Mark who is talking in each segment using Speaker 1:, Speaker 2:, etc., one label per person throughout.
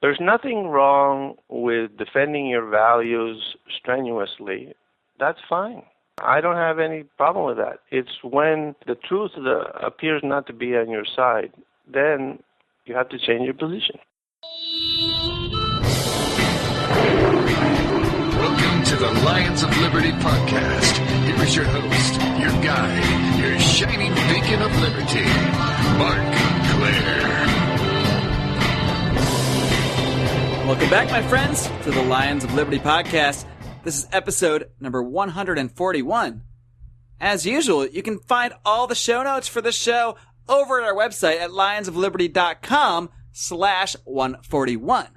Speaker 1: There's nothing wrong with defending your values strenuously. That's fine. I don't have any problem with that. It's when the truth appears not to be on your side, then you have to change your position.
Speaker 2: Welcome to the Lions of Liberty podcast. Here is your host, your guide, your shining beacon of liberty, Marc Clair.
Speaker 3: Welcome back, my friends, to the Lions of Liberty podcast. This is episode number 141. As usual, you can find all the show notes for this show over at our website at lionsofliberty.com/141.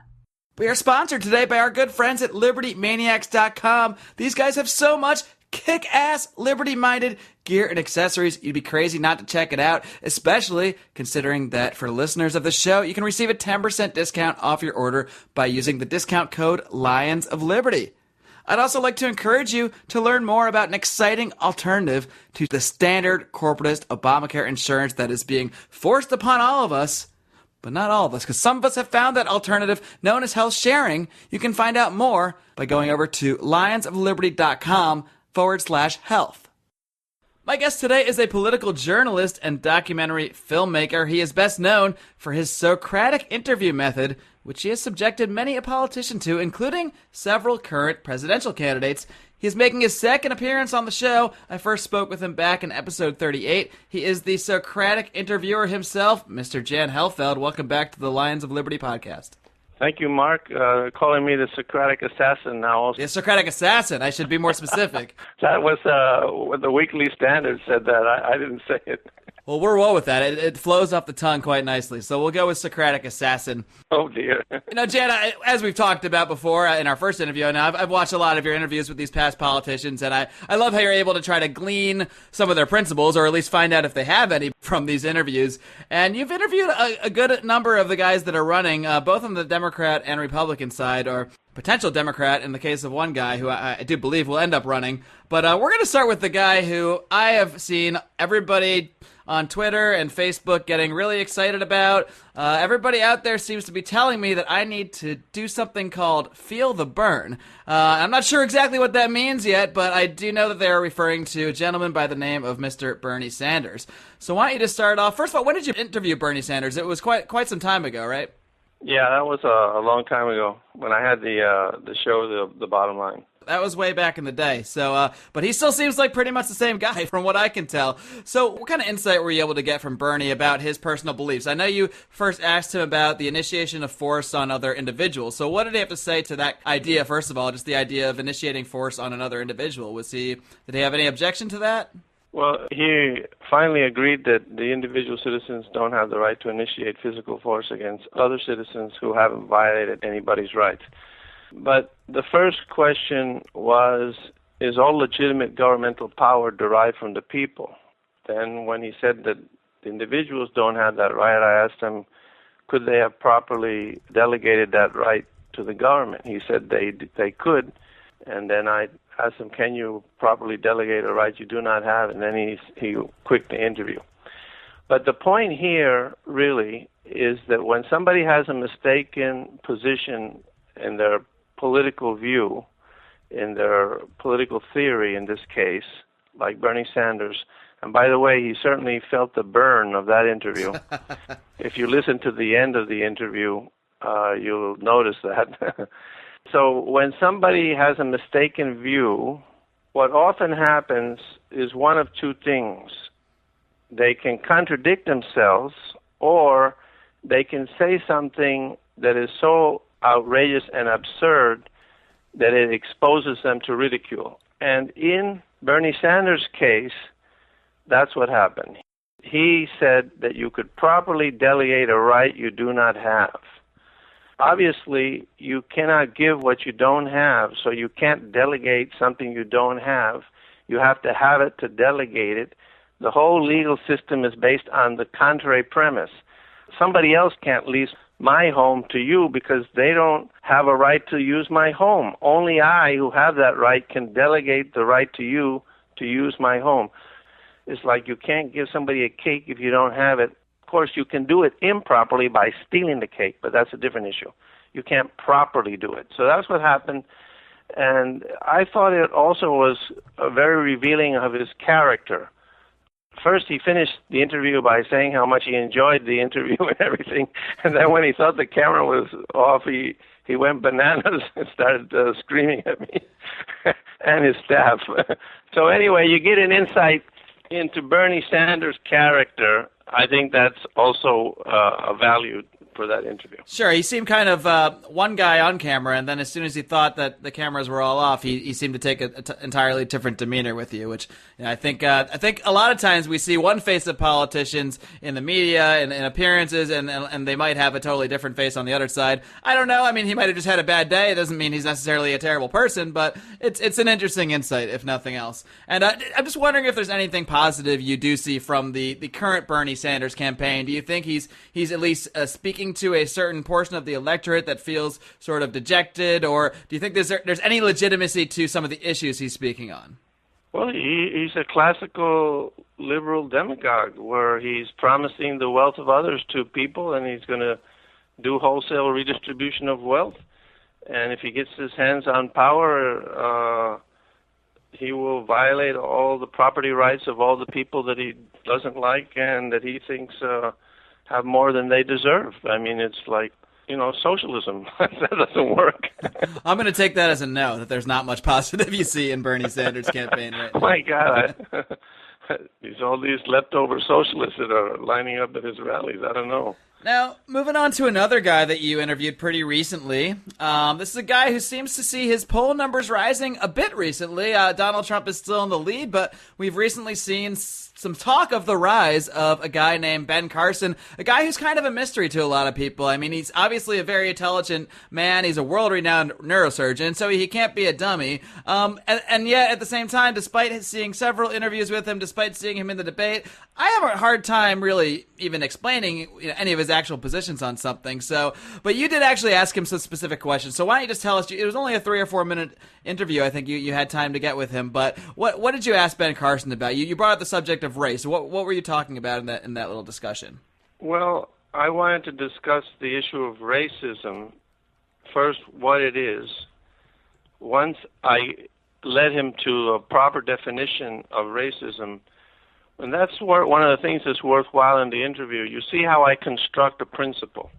Speaker 3: We are sponsored today by our good friends at LibertyManiacs.com. These guys have so much kick-ass, liberty-minded gear and accessories. You'd be crazy not to check it out, especially considering that for listeners of the show, you can receive a 10% discount off your order by using the discount code Lions of Liberty. I'd also like to encourage you to learn more about an exciting alternative to the standard corporatist Obamacare insurance that is being forced upon all of us, but not all of us, because some of us have found that alternative known as health sharing. You can find out more by going over to lionsofliberty.com/health. My guest today is a political journalist and documentary filmmaker. He is best known for his Socratic interview method, which he has subjected many a politician to, including several current presidential candidates. He is making his second appearance on the show. I first spoke with him back in episode 38. He is the Socratic interviewer himself, Mr. Jan Helfeld. Welcome back to the Lions of Liberty podcast.
Speaker 1: Thank you, Mark. Calling me the Socratic Assassin now also.
Speaker 3: The Socratic Assassin. I should be more specific.
Speaker 1: That was what the Weekly Standard said that. I didn't say it.
Speaker 3: Well, we're well with that. It flows off the tongue quite nicely. So we'll go with Socratic Assassin.
Speaker 1: Oh, dear.
Speaker 3: Jan, as we've talked about before in our first interview, and I've watched a lot of your interviews with these past politicians, and I love how you're able to try to glean some of their principles, or at least find out if they have any from these interviews. And you've interviewed a good number of the guys that are running, both on the Democrat and Republican side, or potential Democrat in the case of one guy who I do believe will end up running. But we're going to start with the guy who I have seen everybody on Twitter and Facebook getting really excited about. Everybody out there seems to be telling me that I need to do something called Feel the Bern. I'm not sure exactly what that means yet, but I do know that they are referring to a gentleman by the name of Mr. Bernie Sanders. So why don't you just start off? First of all, when did you interview Bernie Sanders? It was quite some time ago, right?
Speaker 1: Yeah, that was a long time ago when I had the show, The Bottom Line.
Speaker 3: That was way back in the day. So, but he still seems like pretty much the same guy from what I can tell. So what kind of insight were you able to get from Bernie about his personal beliefs? I know you first asked him about the initiation of force on other individuals. So what did he have to say to that idea, first of all, just the idea of initiating force on another individual? Did he have any objection to that?
Speaker 1: Well, he finally agreed that the individual citizens don't have the right to initiate physical force against other citizens who haven't violated anybody's rights. But the first question was, is all legitimate governmental power derived from the people? Then when he said that the individuals don't have that right, I asked him, could they have properly delegated that right to the government? He said they could. And then I asked him, can you properly delegate a right you do not have? And then he quit the interview. But the point here really is that when somebody has a mistaken position in their political view, in their political theory in this case, like Bernie Sanders, and by the way, he certainly felt the burn of that interview. If you listen to the end of the interview, you'll notice that. So when somebody has a mistaken view, what often happens is one of two things. They can contradict themselves, or they can say something that is so outrageous and absurd that it exposes them to ridicule. And in Bernie Sanders' case, that's what happened. He said that you could properly delegate a right you do not have. Obviously, you cannot give what you don't have, so you can't delegate something you don't have. You have to have it to delegate it. The whole legal system is based on the contrary premise. Somebody else can't lease my home to you because they don't have a right to use my home. Only I, who have that right, can delegate the right to you to use my home. It's like you can't give somebody a cake if you don't have it. course, you can do it improperly by stealing the cake, but that's a different issue. You can't properly do it. So that's what happened. And I thought it also was very revealing of his character. First, he finished the interview by saying how much he enjoyed the interview and everything. And then when he thought the camera was off, he went bananas and started screaming at me and his staff. So anyway, you get an insight into Bernie Sanders' character. I think that's also a value for that interview.
Speaker 3: Sure, he seemed kind of one guy on camera, and then as soon as he thought that the cameras were all off, he seemed to take an entirely different demeanor with you, which I think a lot of times we see one face of politicians in the media and in appearances, and they might have a totally different face on the other side. I don't know. I mean, he might have just had a bad day. It doesn't mean he's necessarily a terrible person, but it's an interesting insight, if nothing else. And I'm just wondering if there's anything positive you do see from the current Bernie Sanders campaign. Do you think he's at least speaking to a certain portion of the electorate that feels sort of dejected, or do you think there's any legitimacy to some of the issues he's speaking on?
Speaker 1: Well, he's a classical liberal demagogue where he's promising the wealth of others to people, and he's going to do wholesale redistribution of wealth. And if he gets his hands on power, he will violate all the property rights of all the people that he doesn't like and that he thinks have more than they deserve. I mean, it's like, socialism. That doesn't work.
Speaker 3: I'm going to take that as a no, that there's not much positive you see in Bernie Sanders' campaign right now.
Speaker 1: My God. All these leftover socialists that are lining up at his rallies. I don't know.
Speaker 3: Now, moving on to another guy that you interviewed pretty recently. This is a guy who seems to see his poll numbers rising a bit recently. Donald Trump is still in the lead, but we've recently seen some talk of the rise of a guy named Ben Carson, a guy who's kind of a mystery to a lot of people. I mean, he's obviously a very intelligent man. He's a world-renowned neurosurgeon, so he can't be a dummy. And yet, at the same time, despite seeing several interviews with him, despite seeing him in the debate, I have a hard time really even explaining any of his actual positions on something. But you did actually ask him some specific questions. So why don't you just tell us? It was only a 3 or 4 minute interview. I think you had time to get with him. But what did you ask Ben Carson about? You brought up the subject of race. What were you talking about in that little discussion?
Speaker 1: Well, I wanted to discuss the issue of racism. First, what it is. Once I led him to a proper definition of racism, and that's one of the things that's worthwhile in the interview. You see how I construct a principle.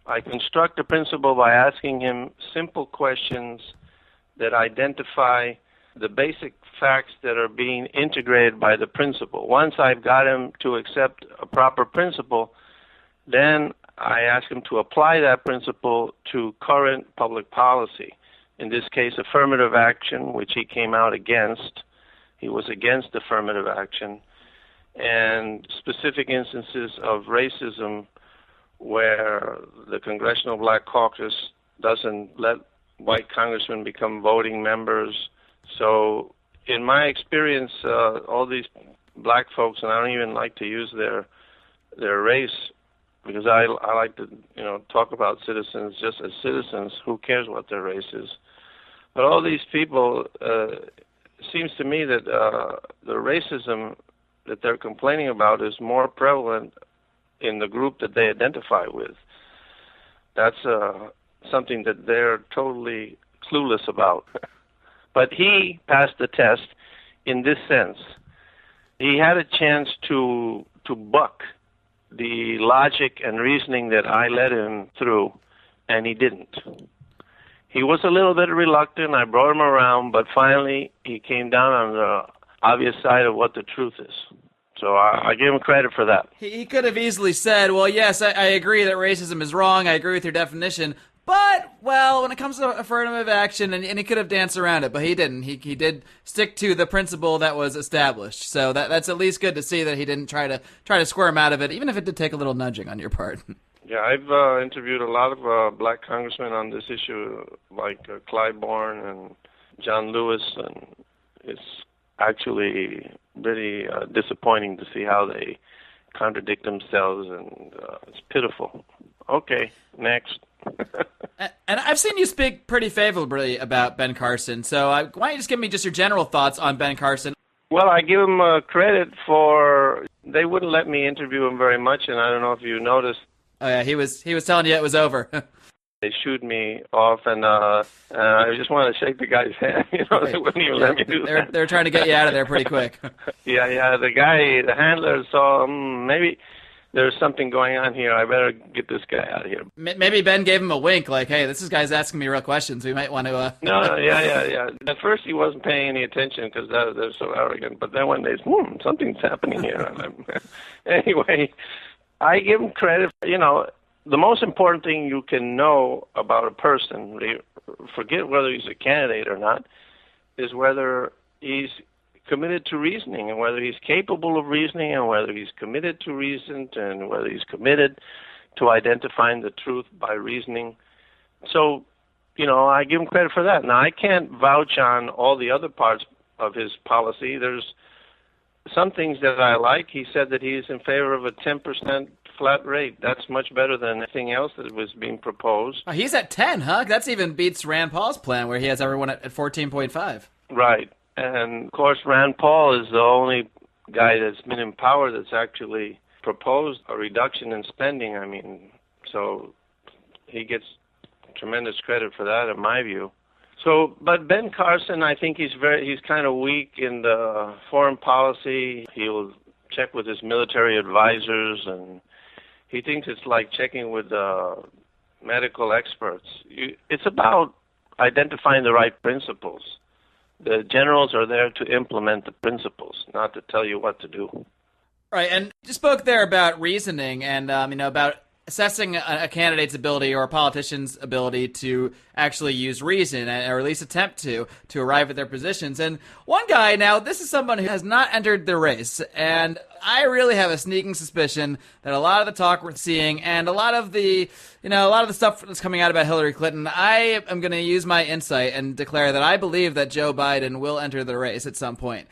Speaker 1: I construct a principle by asking him simple questions that identify the basic facts that are being integrated by the principle. Once I've got him to accept a proper principle, then I ask him to apply that principle to current public policy. In this case, affirmative action, which he came out against. He was against affirmative action, and specific instances of racism where the Congressional Black Caucus doesn't let white congressmen become voting members. So in my experience, all these black folks, and I don't even like to use their race because I like to talk about citizens just as citizens. Who cares what their race is? But all these people, it seems to me that the racism that they're complaining about is more prevalent in the group that they identify with. That's something that they're totally clueless about. But he passed the test in this sense. He had a chance to buck the logic and reasoning that I led him through, and he didn't. He was a little bit reluctant. I brought him around, but finally he came down on the obvious side of what the truth is. So I give him credit for that.
Speaker 3: He could have easily said, well, yes, I agree that racism is wrong. I agree with your definition. But, well, when it comes to affirmative action, and he could have danced around it, but he didn't. He did stick to the principle that was established. So that's at least good to see that he didn't try to squirm out of it, even if it did take a little nudging on your part.
Speaker 1: Yeah, I've interviewed a lot of black congressmen on this issue, like Clyburn and John Lewis, and it's actually really disappointing to see how they contradict themselves, and it's pitiful. Okay, next.
Speaker 3: And I've seen you speak pretty favorably about Ben Carson, so why don't you just give me just your general thoughts on Ben Carson?
Speaker 1: Well, I give him credit for they wouldn't let me interview him very much, and I don't know if you noticed.
Speaker 3: Oh yeah, he was telling you it was over.
Speaker 1: They shooed me off, and I just wanted to shake the guy's hand. They wouldn't even let me do that.
Speaker 3: They're trying to get you out of there pretty quick.
Speaker 1: Yeah. The handler saw maybe there's something going on here. I better get this guy out of here.
Speaker 3: Maybe Ben gave him a wink, like, hey, this guy's asking me real questions. We might want to...
Speaker 1: No, yeah. At first he wasn't paying any attention because they're so arrogant. But then when they something's happening here. Anyway, I give him credit. The most important thing you can know about a person, forget whether he's a candidate or not, is whether he's committed to reasoning and whether he's capable of reasoning and whether he's committed to reason and whether he's committed to identifying the truth by reasoning. So, I give him credit for that. Now, I can't vouch on all the other parts of his policy. There's some things that I like. He said that he's in favor of a 10% flat rate. That's much better than anything else that was being proposed.
Speaker 3: Oh, he's at 10, huh? That's even beats Rand Paul's plan where he has everyone at 14.5.
Speaker 1: Right. And, of course, Rand Paul is the only guy that's been in power that's actually proposed a reduction in spending. So he gets tremendous credit for that, in my view. But Ben Carson, I think he's kind of weak in the foreign policy. He'll check with his military advisors, and he thinks it's like checking with medical experts. It's about identifying the right principles. The generals are there to implement the principles, not to tell you what to do.
Speaker 3: Right, and you spoke there about reasoning and about assessing a candidate's ability or a politician's ability to actually use reason, or at least attempt to arrive at their positions. And one guy, now, this is someone who has not entered the race, and I really have a sneaking suspicion that a lot of the talk we're seeing and a lot of the stuff that's coming out about Hillary Clinton, I am going to use my insight and declare that I believe that Joe Biden will enter the race at some point.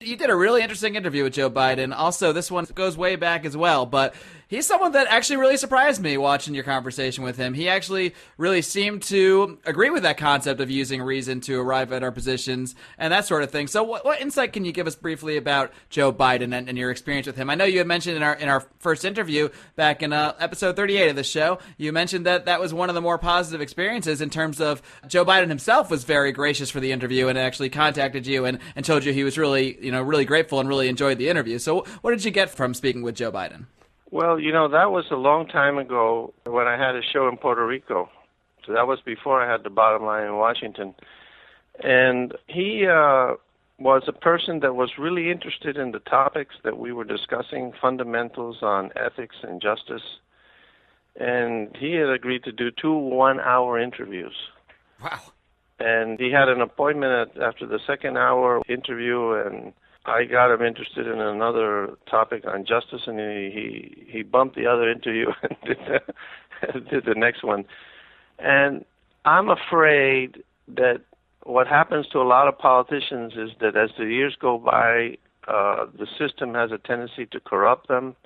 Speaker 3: You did a really interesting interview with Joe Biden. Also, this one goes way back as well, but he's someone that actually really surprised me watching your conversation with him. He actually really seemed to agree with that concept of using reason to arrive at our positions and that sort of thing. So what insight can you give us briefly about Joe Biden and your experience with him? I know you had mentioned in our first interview back in episode 38 of the show, you mentioned that was one of the more positive experiences in terms of Joe Biden himself was very gracious for the interview and actually contacted you and told you he was really grateful and really enjoyed the interview. So what did you get from speaking with Joe Biden?
Speaker 1: Well, that was a long time ago when I had a show in Puerto Rico. So that was before I had the Bottom Line in Washington. And he was a person that was really interested in the topics that we were discussing, fundamentals on ethics and justice. And he had agreed to do 2 one-hour interviews.
Speaker 3: Wow. And
Speaker 1: he had an appointment after the second hour interview, and I got him interested in another topic on justice, and he bumped the other interview and did the next one. And I'm afraid that what happens to a lot of politicians is that as the years go by, the system has a tendency to corrupt them.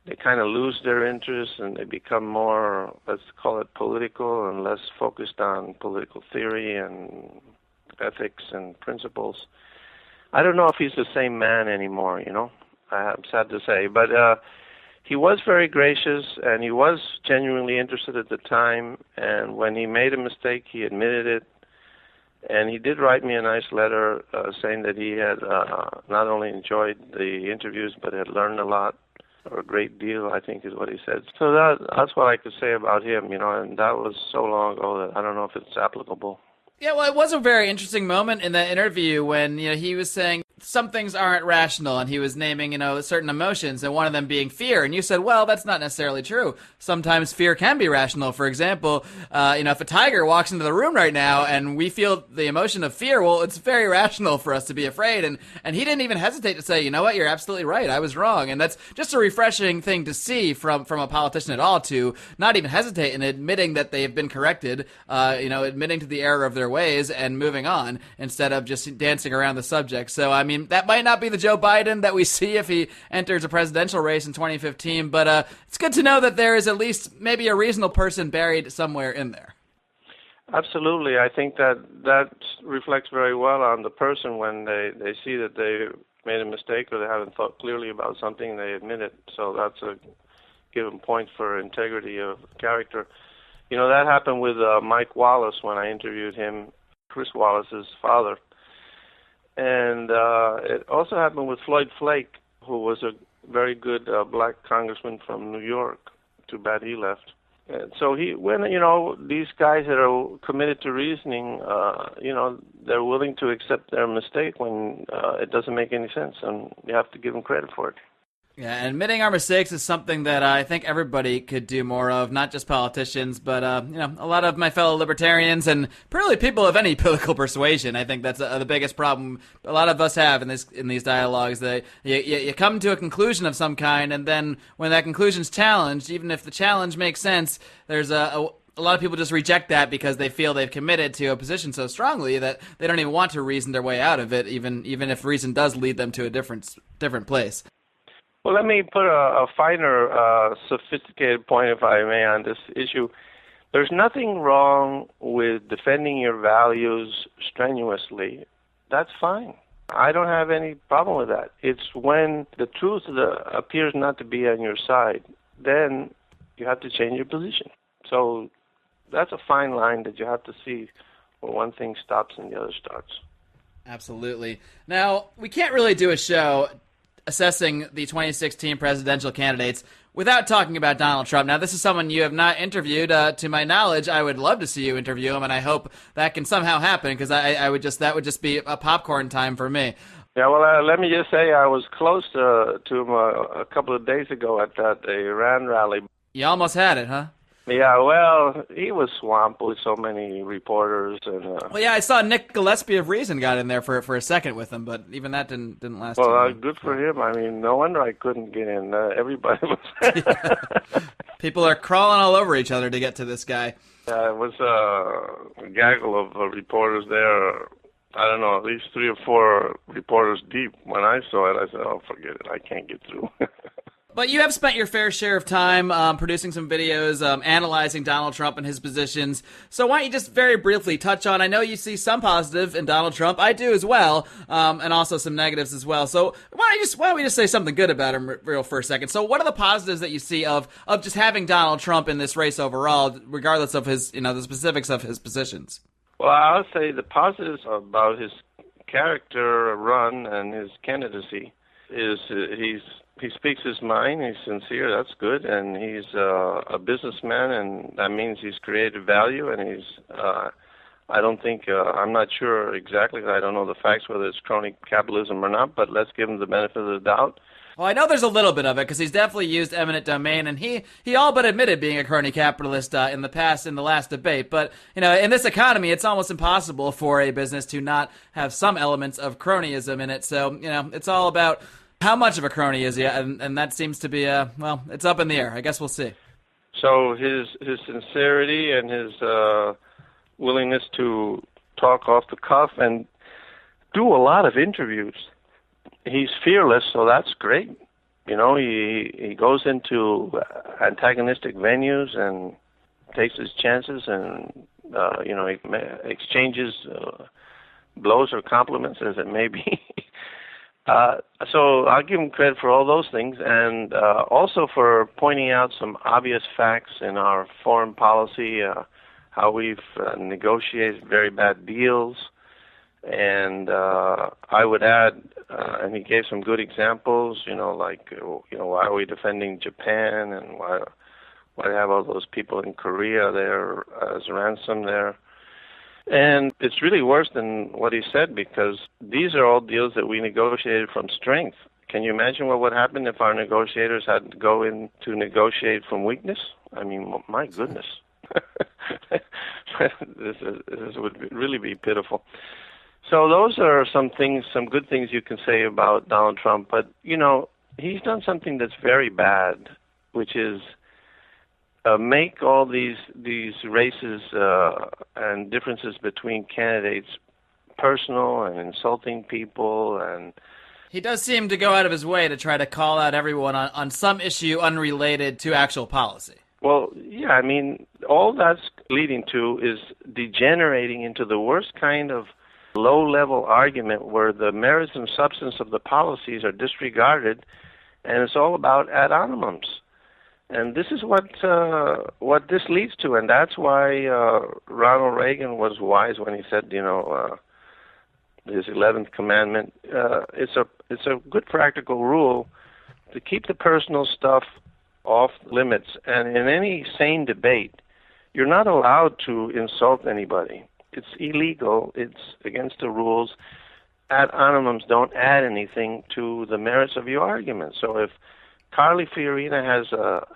Speaker 1: They kind of lose their interest, and they become more, let's call it political, and less focused on political theory and ethics and principles. I don't know if he's the same man anymore, I'm sad to say. But he was very gracious, and he was genuinely interested at the time. And when he made a mistake, he admitted it. And he did write me a nice letter saying that he had not only enjoyed the interviews, but had learned a lot, or a great deal, I think is what he said. So that's what I could say about him, and that was so long ago that I don't know if it's applicable.
Speaker 3: Yeah, well, it was a very interesting moment in that interview when, he was saying some things aren't rational, and he was naming, certain emotions, and one of them being fear. And you said, well, that's not necessarily true. Sometimes fear can be rational. For example, if a tiger walks into the room right now and we feel the emotion of fear, well, it's very rational for us to be afraid. And he didn't even hesitate to say, you know what, you're absolutely right. I was wrong. And that's just a refreshing thing to see from a politician at all, to not even hesitate in admitting that they have been corrected, admitting to the error of their ways and moving on instead of just dancing around the subject. So, that might not be the Joe Biden that we see if he enters a presidential race in 2015, but it's good to know that there is at least maybe a reasonable person buried somewhere in there.
Speaker 1: Absolutely. I think that reflects very well on the person when they see that they made a mistake or they haven't thought clearly about something, they admit it. So that's a given point for integrity of character. You know, that happened with Mike Wallace when I interviewed him, Chris Wallace's father. And it also happened with Floyd Flake, who was a very good black congressman from New York. Too bad he left. And so when these guys that are committed to reasoning, they're willing to accept their mistake when it doesn't make any sense, and you have to give them credit for it.
Speaker 3: Yeah, admitting our mistakes is something that I think everybody could do more of, not just politicians, but a lot of my fellow libertarians and really people of any political persuasion. I think that's the biggest problem a lot of us have in these dialogues. That you come to a conclusion of some kind, and then when that conclusion's challenged, even if the challenge makes sense, there's a lot of people just reject that because they feel they've committed to a position so strongly that they don't even want to reason their way out of it, even if reason does lead them to a different place.
Speaker 1: Well, let me put a finer, sophisticated point, if I may, on this issue. There's nothing wrong with defending your values strenuously. That's fine. I don't have any problem with that. It's when the truth appears not to be on your side, then you have to change your position. So that's a fine line that you have to see where one thing stops and the other starts.
Speaker 3: Absolutely. Now, we can't really do a show assessing the 2016 presidential candidates without talking about Donald Trump. Now, this is someone you have not interviewed. To my knowledge, I would love to see you interview him, and I hope that can somehow happen, because that would just be a popcorn time for me.
Speaker 1: Yeah, well, let me just say I was close to him a couple of days ago at that Iran rally.
Speaker 3: You almost had it, huh?
Speaker 1: Yeah, well, he was swamped with so many reporters.
Speaker 3: Well, yeah, I saw Nick Gillespie of Reason got in there for a second with him, but even that didn't last too long.
Speaker 1: Well, good for him. I mean, no wonder I couldn't get in. Everybody was...
Speaker 3: People are crawling all over each other to get to this guy.
Speaker 1: Yeah, it was a gaggle of reporters there. I don't know, at least 3 or 4 reporters deep. When I saw it, I said, oh, forget it. I can't get through.
Speaker 3: But you have spent your fair share of time producing some videos, analyzing Donald Trump and his positions. So why don't you just very briefly touch on, I know you see some positive in Donald Trump, I do as well, and also some negatives as well. So why don't we just say something good about him real for a second? So what are the positives that you see of just having Donald Trump in this race overall, regardless of his, the specifics of his positions?
Speaker 1: Well, I'll say the positives about his character run and his candidacy is he speaks his mind, he's sincere, that's good, and he's a businessman, and that means he's created value, and he's, I'm not sure exactly, I don't know the facts, whether it's crony capitalism or not, but let's give him the benefit of the doubt.
Speaker 3: Well, I know there's a little bit of it, because he's definitely used eminent domain, and he all but admitted being a crony capitalist in the last debate, but, in this economy, it's almost impossible for a business to not have some elements of cronyism in it, so, it's all about how much of a crony is he, and that seems to be, it's up in the air. I guess we'll see.
Speaker 1: So his sincerity and his willingness to talk off the cuff and do a lot of interviews. He's fearless, so that's great. He goes into antagonistic venues and takes his chances and, he exchanges blows or compliments, as it may be. So I'll give him credit for all those things, and also for pointing out some obvious facts in our foreign policy, how we've negotiated very bad deals. And I would add, and he gave some good examples, why are we defending Japan, and why have all those people in Korea there as ransom there. And it's really worse than what he said, because these are all deals that we negotiated from strength. Can you imagine what would happen if our negotiators had to go in to negotiate from weakness? I mean, my goodness. This would really be pitiful. So those are some good things you can say about Donald Trump. But, he's done something that's very bad, which is make all these races and differences between candidates personal and insulting people. And
Speaker 3: he does seem to go out of his way to try to call out everyone on some issue unrelated to actual policy.
Speaker 1: Well, yeah, I mean, all that's leading to is degenerating into the worst kind of low-level argument where the merits and substance of the policies are disregarded, and it's all about ad hominems. And this is what this leads to, and that's why Ronald Reagan was wise when he said, his 11th commandment. It's a good practical rule to keep the personal stuff off limits. And in any sane debate, you're not allowed to insult anybody. It's illegal. It's against the rules. Ad hominems don't add anything to the merits of your argument. So if Carly Fiorina has a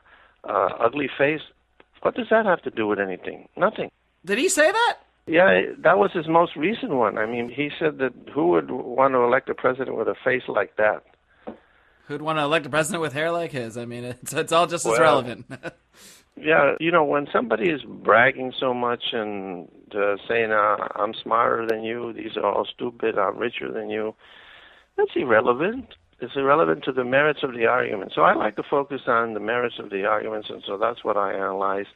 Speaker 1: ugly face, what does that have to do with anything? Nothing.
Speaker 3: Did he say that?
Speaker 1: Yeah, that was his most recent one. I mean, he said that who would want to elect a president with a face like that?
Speaker 3: Who'd want to elect a president with hair like his? I mean, it's all just as relevant.
Speaker 1: Yeah, when somebody is bragging so much and saying, I'm smarter than you, these are all stupid, I'm richer than you, that's irrelevant. It's irrelevant to the merits of the argument. So I like to focus on the merits of the arguments, and so that's what I analyzed.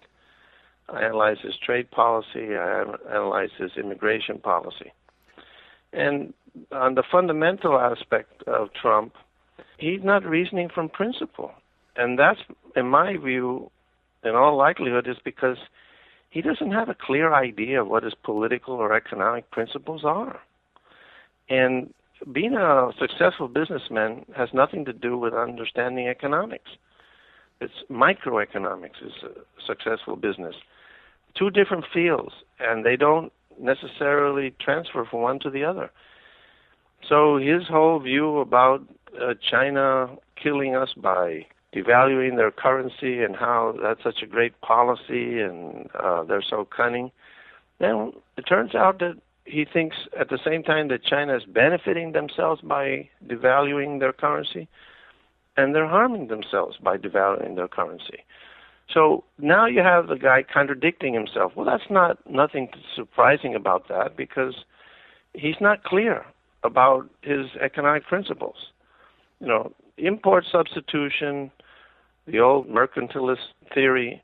Speaker 1: I analyzed his trade policy. I analyzed his immigration policy. And on the fundamental aspect of Trump, he's not reasoning from principle. And that's, in my view, in all likelihood, is because he doesn't have a clear idea of what his political or economic principles are. And being a successful businessman has nothing to do with understanding economics. It's microeconomics is a successful business. Two different fields, and they don't necessarily transfer from one to the other. So his whole view about China killing us by devaluing their currency and how that's such a great policy and they're so cunning, then it turns out that he thinks at the same time that China is benefiting themselves by devaluing their currency, and they're harming themselves by devaluing their currency. So now you have the guy contradicting himself. Well, that's nothing surprising about that, because he's not clear about his economic principles. Import substitution, the old mercantilist theory,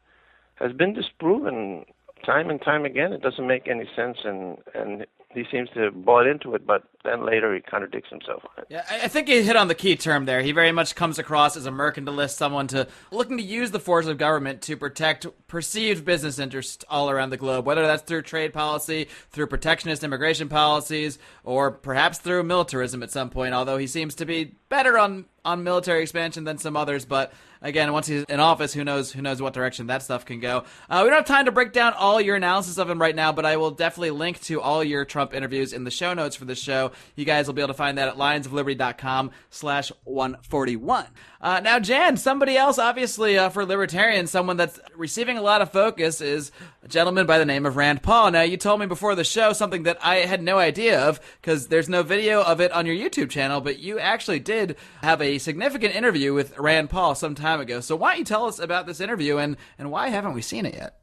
Speaker 1: has been disproven time and time again. It doesn't make any sense, and he seems to have bought into it, but then later he contradicts himself on it.
Speaker 3: Yeah, I think he hit on the key term there. He very much comes across as a mercantilist, someone looking to use the force of government to protect perceived business interests all around the globe, whether that's through trade policy, through protectionist immigration policies, or perhaps through militarism at some point, although he seems to be better on military expansion than some others. But again, once he's in office, who knows what direction that stuff can go. We don't have time to break down all your analysis of him right now, but I will definitely link to all your Trump interviews in the show notes for this show. You guys will be able to find that at lionsofliberty.com/141. Now, Jan, somebody else, obviously, for libertarians, someone that's receiving a lot of focus is a gentleman by the name of Rand Paul. Now, you told me before the show something that I had no idea of, because there's no video of it on your YouTube channel, but you actually did have a significant interview with Rand Paul some time ago. So why don't you tell us about this interview, and why haven't we seen it yet?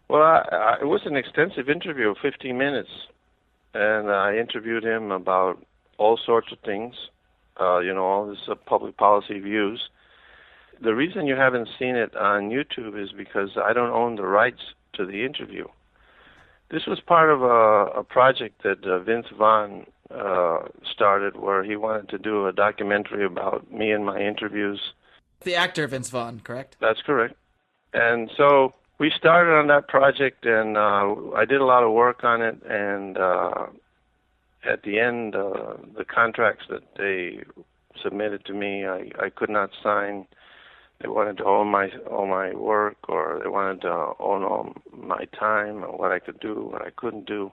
Speaker 1: Well, it was an extensive interview, 15 minutes, and I interviewed him about all sorts of things, all his public policy views. The reason you haven't seen it on YouTube is because I don't own the rights to the interview. This was part of a project that Vince Vaughn started, where he wanted to do a documentary about me and my interviews.
Speaker 3: The actor Vince Vaughn, correct?
Speaker 1: That's correct. And so we started on that project, and I did a lot of work on it, and at the end, the contracts that they submitted to me, I could not sign. They wanted to own all my work, or they wanted to own all my time, or what I could do, what I couldn't do.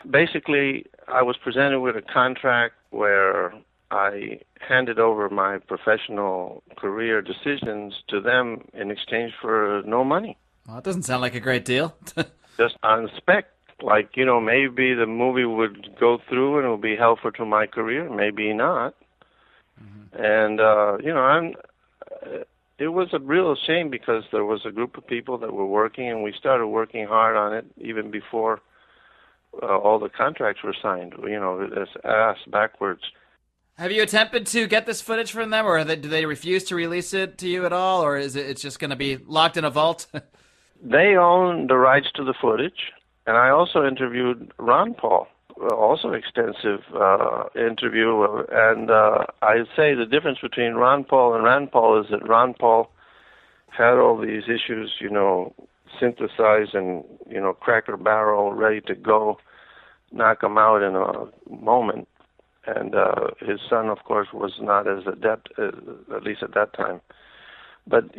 Speaker 1: Basically, I was presented with a contract where I handed over my professional career decisions to them in exchange for no money.
Speaker 3: Well, that doesn't sound like a great deal.
Speaker 1: Just on spec. Like, maybe the movie would go through and it would be helpful to my career, maybe not. Mm-hmm. And, it was a real shame, because there was a group of people that were working, and we started working hard on it even before all the contracts were signed. This ass backwards.
Speaker 3: Have you attempted to get this footage from them, or do they refuse to release it to you at all, or is it's just going to be locked in a vault?
Speaker 1: They own the rights to the footage, and I also interviewed Ron Paul also extensive interview, and I'd say the difference between Ron Paul and Rand Paul is that Ron Paul had all these issues, synthesized and, cracker barrel, ready to go, knock them out in a moment. And his son, of course, was not as adept, at least at that time. But,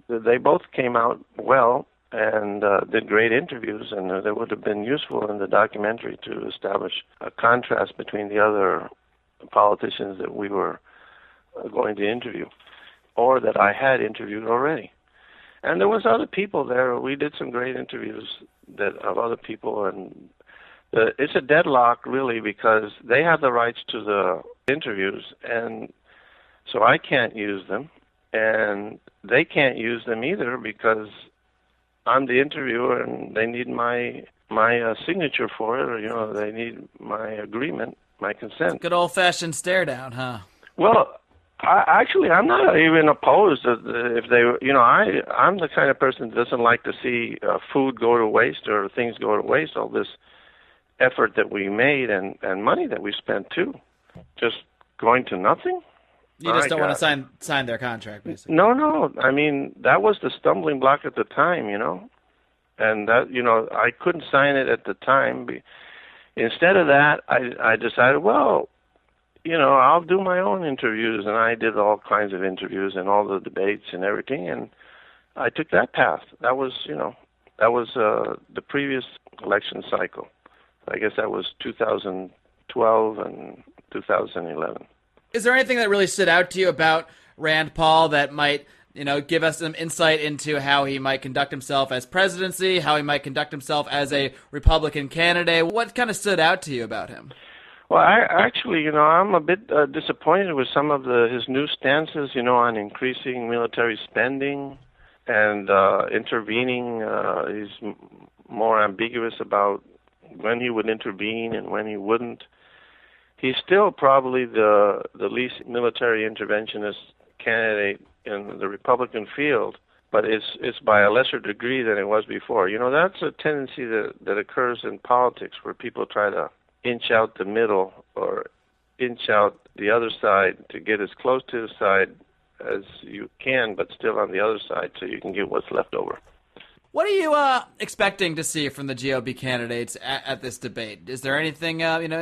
Speaker 1: they both came out well and did great interviews, and they would have been useful in the documentary to establish a contrast between the other politicians that we were going to interview, or that I had interviewed already. And there was other people there. We did some great interviews of other people, and it's a deadlock, really, because they have the rights to the interviews, and so I can't use them, and they can't use them either because I'm the interviewer, and they need my signature for it, or they need my agreement, my consent.
Speaker 3: Good old-fashioned stare down, huh?
Speaker 1: Well, I'm not even opposed if they, I'm the kind of person that doesn't like to see food go to waste or things go to waste. All this effort that we made and money that we spent too, just going to nothing.
Speaker 3: You just don't want to sign their contract, basically.
Speaker 1: No. I mean, that was the stumbling block at the time, and that, I couldn't sign it at the time. Instead of that, I decided, well, I'll do my own interviews, and I did all kinds of interviews and all the debates and everything, and I took that path. That was, the previous election cycle. I guess that was 2012 and 2011.
Speaker 3: Is there anything that really stood out to you about Rand Paul that might, give us some insight into how he might conduct himself as presidency, how he might conduct himself as a Republican candidate? What kind of stood out to you about him?
Speaker 1: Well, I'm a bit disappointed with some of his new stances, on increasing military spending and intervening. He's more ambiguous about when he would intervene and when he wouldn't. He's still probably the least military interventionist candidate in the Republican field, but it's by a lesser degree than it was before. That's a tendency that occurs in politics where people try to inch out the middle or inch out the other side to get as close to the side as you can, but still on the other side so you can get what's left over.
Speaker 3: What are you expecting to see from the GOP candidates at this debate? Is there anything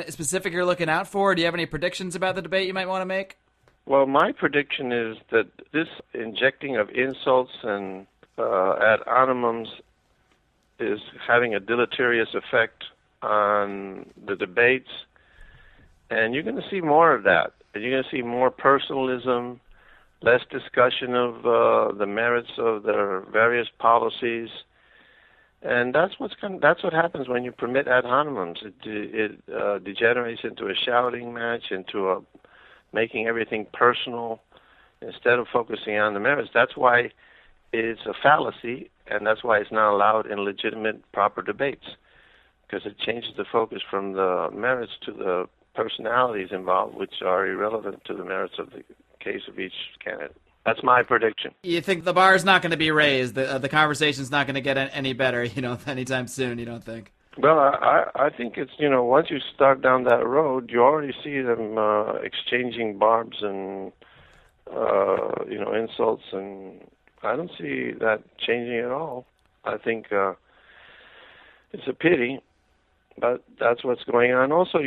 Speaker 3: specific you're looking out for? Do you have any predictions about the debate you might want to make?
Speaker 1: Well, my prediction is that this injecting of insults and ad hominems is having a deleterious effect on the debates, and you're going to see more of that. And you're going to see more personalism, less discussion of the merits of their various policies, and that's what happens when you permit ad hominems. It degenerates into a shouting match, into making everything personal instead of focusing on the merits. That's why it's a fallacy, and that's why it's not allowed in legitimate, proper debates, because it changes the focus from the merits to the personalities involved, which are irrelevant to the merits of the case of each candidate. That's my prediction. You
Speaker 3: think the bar is not going to be raised? The conversation's not going to get any better, anytime soon, you don't think?
Speaker 1: Well, I think it's, once you start down that road, you already see them exchanging barbs and, insults, and I don't see that changing at all. I think it's a pity, but that's what's going on. Also,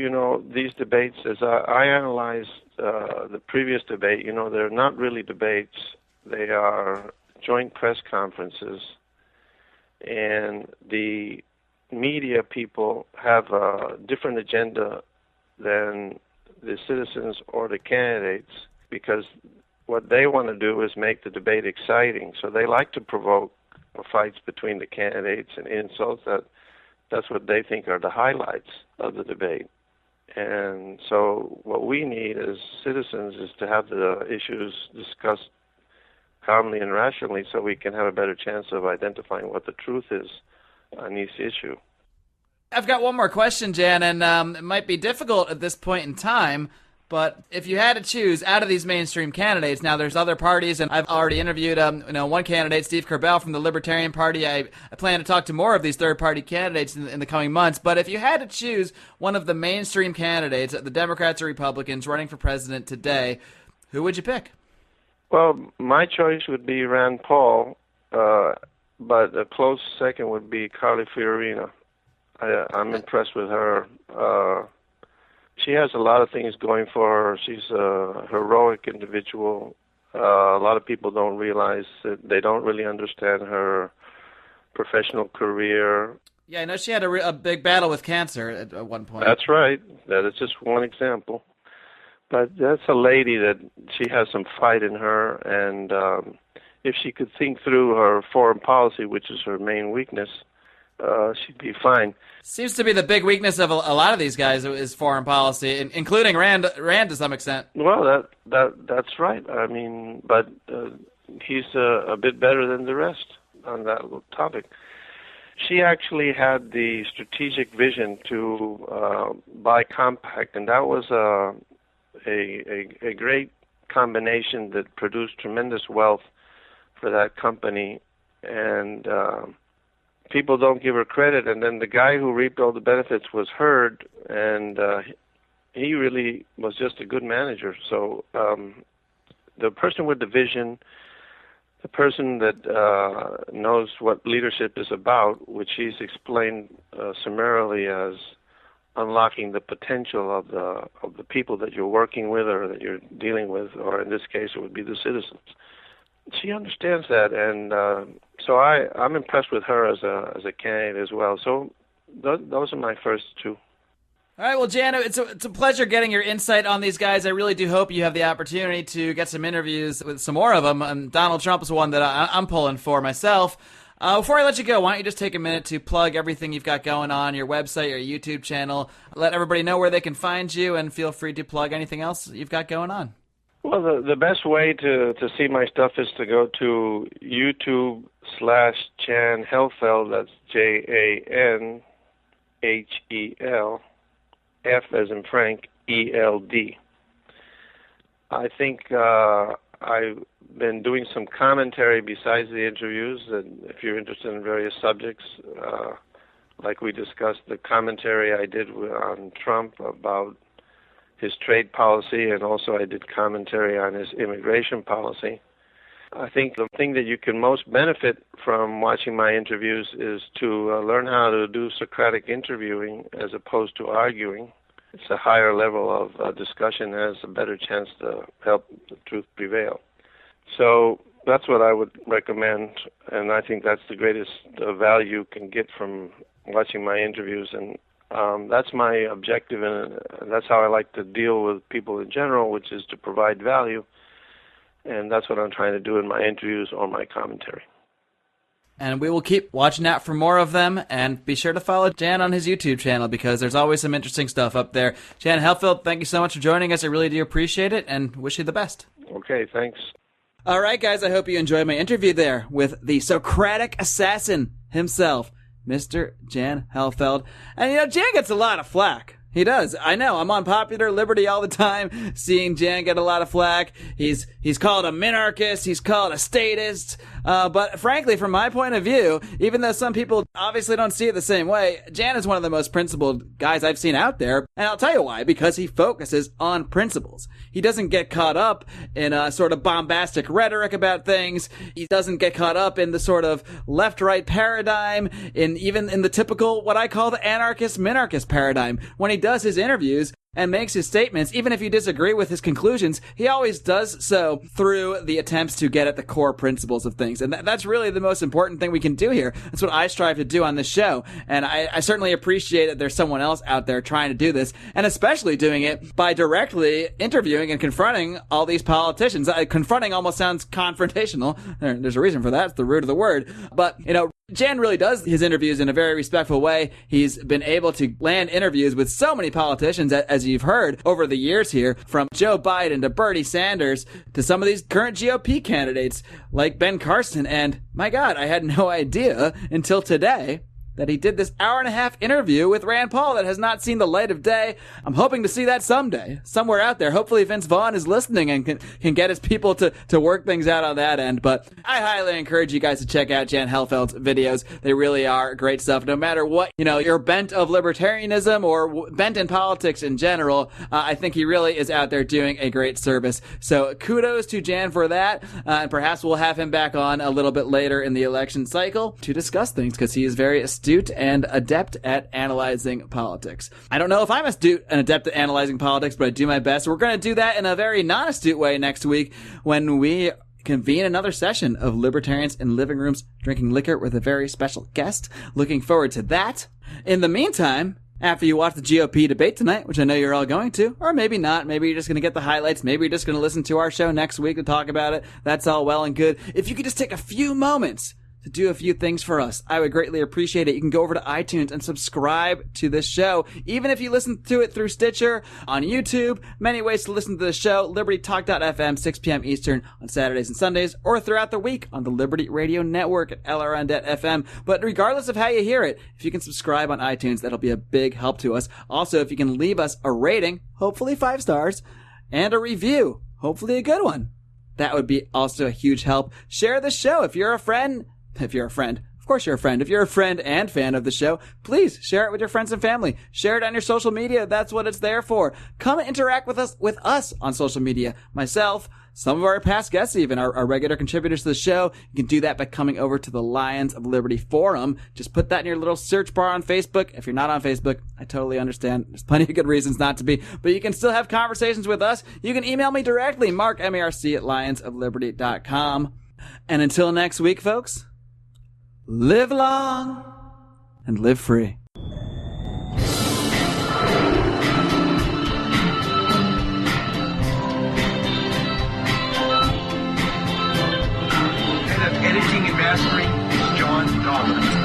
Speaker 1: these debates, as I analyzed the previous debate, they're not really debates. They are joint press conferences, and the media people have a different agenda than the citizens or the candidates, because what they want to do is make the debate exciting. So they like to provoke fights between the candidates and insults. That's what they think are the highlights of the debate. And so what we need as citizens is to have the issues discussed calmly and rationally so we can have a better chance of identifying what the truth is on each issue.
Speaker 3: I've got one more question, Jan, and it might be difficult at this point in time, But if you had to choose out of these mainstream candidates, now there's other parties, and I've already interviewed one candidate, Steve Corbell from the Libertarian Party. I plan to talk to more of these third-party candidates in the coming months. But if you had to choose one of the mainstream candidates, the Democrats or Republicans running for president today, who would you pick?
Speaker 1: Well, my choice would be Rand Paul, but a close second would be Carly Fiorina. I'm impressed with her. She has a lot of things going for her. She's a heroic individual. A lot of people don't realize that they don't really understand her professional career.
Speaker 3: Yeah, I know she had a big battle with cancer at one point.
Speaker 1: That's right. That is just one example. But that's a lady that she has some fight in her, and if she could think through her foreign policy, which is her main weakness, she'd be fine.
Speaker 3: Seems to be the big weakness of a lot of these guys is foreign policy, including Rand to some extent.
Speaker 1: Well, that's right. I mean, but he's a bit better than the rest on that topic. She actually had the strategic vision to buy Compaq, and that was a great combination that produced tremendous wealth for that company, and people don't give her credit. And then the guy who reaped all the benefits was Heard, and he really was just a good manager. So the person with the vision, the person that knows what leadership is about, which he's explained summarily as unlocking the potential of the people that you're working with or that you're dealing with, or in this case it would be the citizens. She understands that, and so I'm impressed with her as a candidate as well. So those are my first two.
Speaker 3: All right, well, Jan, it's a pleasure getting your insight on these guys. I really do hope you have the opportunity to get some interviews with some more of them. And Donald Trump is one that I'm pulling for myself. Before I let you go, why don't you just take a minute to plug everything you've got going on, your website, your YouTube channel, let everybody know where they can find you, and feel free to plug anything else you've got going on.
Speaker 1: Well, the best way to see my stuff is to go to YouTube/Jan Helfeld. That's JANHEL, F as in Frank, ELD. I think I've been doing some commentary besides the interviews, and if you're interested in various subjects, like we discussed, the commentary I did on Trump about his trade policy, and also I did commentary on his immigration policy. I think the thing that you can most benefit from watching my interviews is to learn how to do Socratic interviewing as opposed to arguing. It's a higher level of discussion and has a better chance to help the truth prevail. So that's what I would recommend, and I think that's the greatest value you can get from watching my interviews, and that's my objective, and that's how I like to deal with people in general, which is to provide value, and that's what I'm trying to do in my interviews or my commentary.
Speaker 3: And we will keep watching out for more of them, and be sure to follow Jan on his YouTube channel because there's always some interesting stuff up there. Jan Helfeld, thank you so much for joining us. I really do appreciate it, and wish you the best.
Speaker 1: Okay, thanks.
Speaker 3: All right, guys, I hope you enjoyed my interview there with the Socratic Assassin himself, Mr. Jan Helfeld. And, Jan gets a lot of flack. He does. I know. I'm on Popular Liberty all the time, seeing Jan get a lot of flack. He's called a minarchist. He's called a statist. But frankly, from my point of view, even though some people obviously don't see it the same way, Jan is one of the most principled guys I've seen out there. And I'll tell you why. Because he focuses on principles. He doesn't get caught up in a sort of bombastic rhetoric about things. He doesn't get caught up in the sort of left-right paradigm, even in the typical, what I call the anarchist-minarchist paradigm. When he does his interviews and makes his statements, even if you disagree with his conclusions, he always does so through the attempts to get at the core principles of things. And that's really the most important thing we can do here. That's what I strive to do on this show. And I certainly appreciate that there's someone else out there trying to do this, and especially doing it by directly interviewing and confronting all these politicians. Confronting almost sounds confrontational. There's a reason for that. It's the root of the word. But, Jan really does his interviews in a very respectful way. He's been able to land interviews with so many politicians, as you've heard over the years here, from Joe Biden to Bernie Sanders to some of these current GOP candidates like Ben Carson. And my God, I had no idea until today that he did this hour-and-a-half interview with Rand Paul that has not seen the light of day. I'm hoping to see that someday, somewhere out there. Hopefully Vince Vaughn is listening and can get his people to work things out on that end. But I highly encourage you guys to check out Jan Helfeld's videos. They really are great stuff. No matter what, your bent of libertarianism or bent in politics in general, I think he really is out there doing a great service. So kudos to Jan for that. And perhaps we'll have him back on a little bit later in the election cycle to discuss things, because he is very astute and adept at analyzing politics. I don't know if I'm astute and adept at analyzing politics, but I do my best. We're going to do that in a very non-astute way next week when we convene another session of Libertarians in Living Rooms Drinking Liquor with a very special guest. Looking forward to that. In the meantime, after you watch the GOP debate tonight, which I know you're all going to, or maybe not, maybe you're just going to get the highlights, maybe you're just going to listen to our show next week to talk about it, that's all well and good. If you could just take a few moments to do a few things for us, I would greatly appreciate it. You can go over to iTunes and subscribe to this show. Even if you listen to it through Stitcher, on YouTube, many ways to listen to the show. LibertyTalk.fm, 6 p.m. Eastern on Saturdays and Sundays, or throughout the week on the Liberty Radio Network at LRN.FM. But regardless of how you hear it, if you can subscribe on iTunes, that'll be a big help to us. Also, if you can leave us a rating, hopefully 5 stars, and a review, hopefully a good one, that would be also a huge help. Share the show if you're a friend. Of course you're a friend. If you're a friend and fan of the show, please share it with your friends and family. Share it on your social media. That's what it's there for. Come and interact with us on social media. Myself, some of our past guests, even our regular contributors to the show. You can do that by coming over to the Lions of Liberty forum. Just put that in your little search bar on Facebook. If you're not on Facebook, I totally understand. There's plenty of good reasons not to be, but you can still have conversations with us. You can email me directly, Marc, M-A-R-C, at lionsofliberty.com. And until next week, folks, live long and live free.
Speaker 4: Head of editing and mastering is John Dolan.